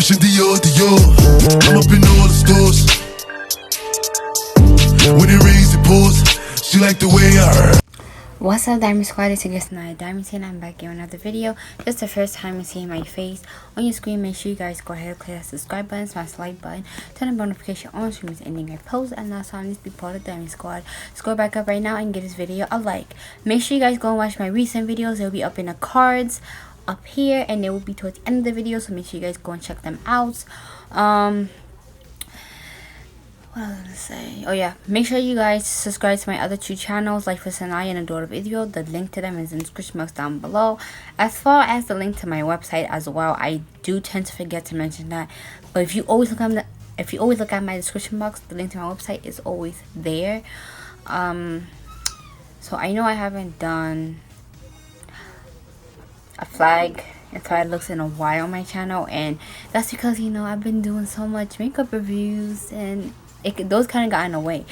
Christian Dior, Dior. I'm up in all the stores. When it rains, it pours. She like the way I heard. What's up, Diamond Squad? It's your guest tonight, Diamond, and I'm back in another video. Just the first time you see my face on your screen, make sure you guys go ahead and click that subscribe button, smash the like button, turn the notification on so it's ending I post, and that's on this be part of the Diamond Squad. Scroll back up right now and give this video a like. Make sure you guys go and watch my recent videos. They'll be up in the cards up here, and they will be towards the end of the video, so make sure you guys go and check them out. What was I gonna say? Oh yeah, make sure you guys subscribe to my other two channels, Life with Sanai and Adore of Israel. The link to them is in the description box down below, as far as the link to my website as well. I do tend to forget to mention that, but if you always look at my description box, the link to my website is always there. So I know I haven't done a flag looks in a while on my channel, and that's because, you know, I've been doing so much makeup reviews and those kind of got in the way,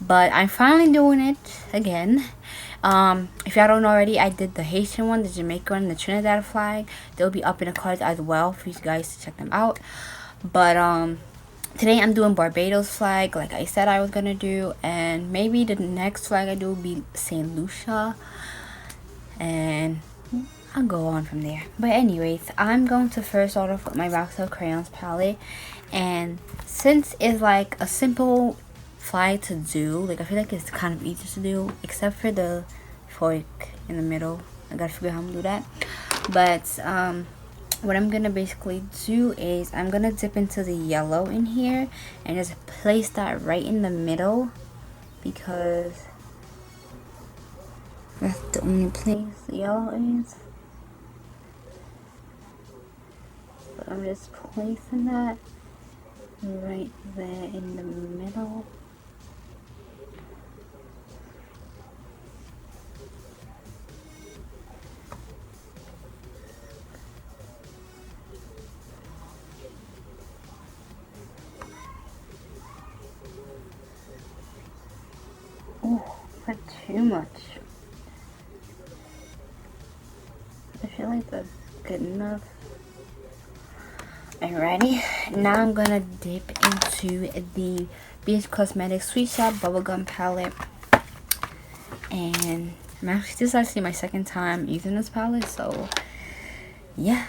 but I'm finally doing it again. If y'all don't know already, I did the Haitian one, the Jamaican one, and the Trinidad flag. They'll be up in the cards as well for you guys to check them out. But today I'm doing Barbados flag, like I said I was gonna do, and maybe the next flag I do will be St. Lucia, and I'll go on from there. But anyways, I'm going to first start off with my box of crayons palette, and since it's like a simple flag to do, like I feel like it's kind of easy to do, except for the fork in the middle. I gotta figure out how I'm gonna do that. But what I'm gonna basically do is I'm gonna dip into the yellow in here and just place that right in the middle, because that's the only place the yellow is. But I'm just placing that right there in the middle. Oh, that's too much. I feel like that's good enough. Alrighty, now I'm gonna dip into the BH Cosmetics Sweet Shop Bubblegum Palette, and this is actually my second time using this palette, so yeah.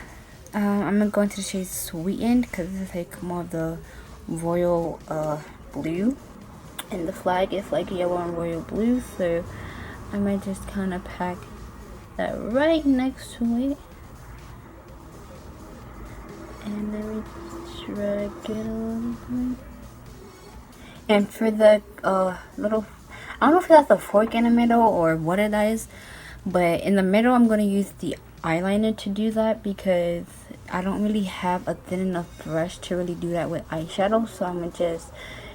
I'm gonna go into the shade Sweetened, because this is like more of the royal blue, and the flag is like yellow and royal blue, so I might just kind of pack that right next to it. And then we drag it a little bit. And for the little, I don't know if that's a fork in the middle or what it is, but in the middle I'm going to use the eyeliner to do that, because I don't really have a thin enough brush to really do that with eyeshadow, so I'm going to just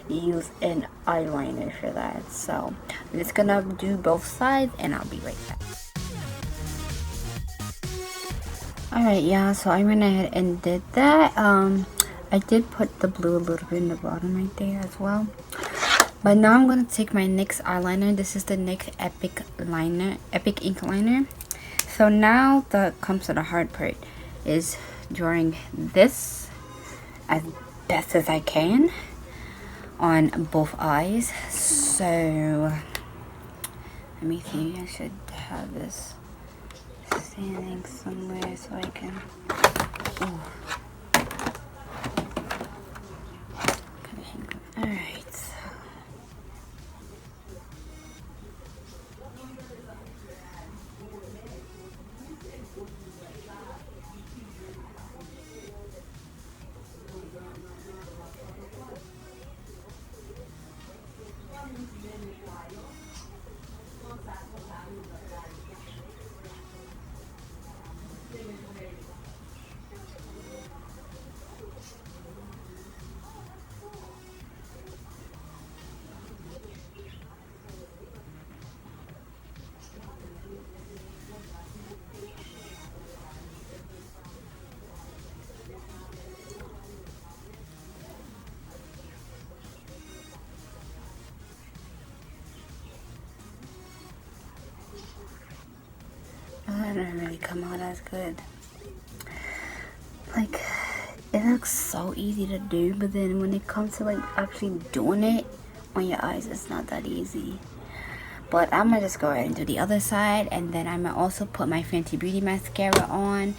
use an eyeliner for that. So I'm just going to do both sides and I'll be right back. Alright, yeah, so I went ahead and did that. I did put the blue a little bit in the bottom right there as well. But now I'm going to take my NYX eyeliner. This is the NYX Epic Ink Liner. So now that comes to the hard part, is drawing this as best as I can on both eyes. So let me see, I should have this standing somewhere so I can. Alright. That didn't really come out as good. Like, it it looks so easy to do, but then when it comes to like actually doing it on your eyes, it's not that easy. But I'm gonna just go ahead and do the other side, and then I'm gonna also put my Fenty Beauty mascara on,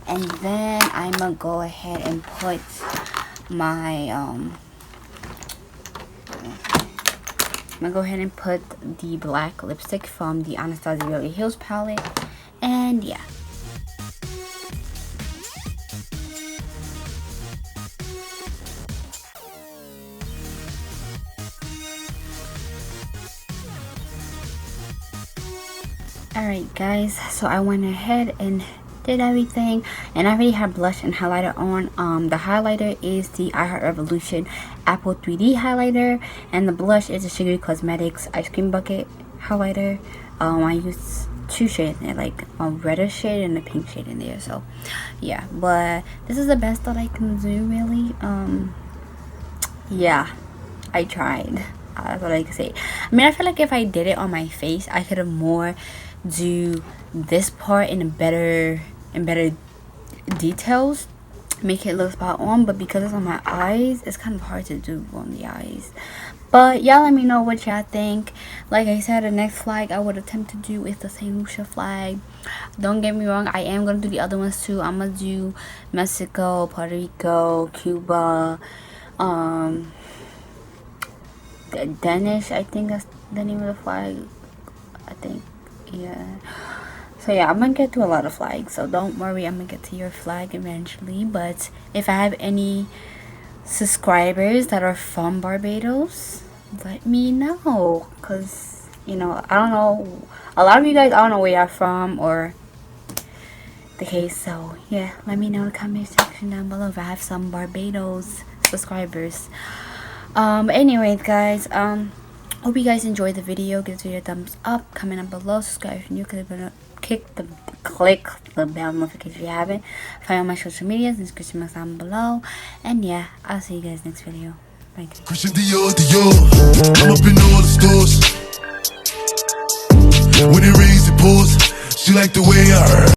and then I'm gonna go ahead and put my I'm gonna go ahead and put the black lipstick from the Anastasia Beverly Hills palette, and yeah. Alright guys, so I went ahead and did everything, and I already have blush and highlighter on. The highlighter is the I Heart Revolution Apple 3D highlighter, and the blush is the Sugary Cosmetics Ice Cream Bucket highlighter. I used two shades in there, like a reddish shade and a pink shade in there, so yeah. But this is the best that I can do, really. Yeah, I tried. That's what I can say. I mean, I feel like if I did it on my face, I could have more do this part in better details, make it look spot on, but because it's on my eyes, it's kind of hard to do on the eyes. But y'all let me know what y'all think. Like I said, the next flag I would attempt to do is the St. Lucia flag. Don't get me wrong, I am gonna do the other ones too. I'm gonna do Mexico, Puerto Rico, Cuba, Danish, I think that's the name of the flag, I think. Yeah, so yeah, I'm gonna get to a lot of flags, so don't worry, I'm gonna get to your flag eventually. But if I have any subscribers that are from Barbados, let me know, because you know, I don't know, a lot of you guys, I don't know where you're from or the case. So yeah, let me know in the comment section down below if I have some Barbados subscribers. Anyways guys, hope you guys enjoyed the video. Give this video a thumbs up, comment down below, subscribe if you're new, click the bell notification if you haven't. Find all my social medias in the description box down below. And yeah, I'll see you guys next video. Bye guys. Christian Dior, I'm up in all the stores. When it rains, it pours. She like the way I heard.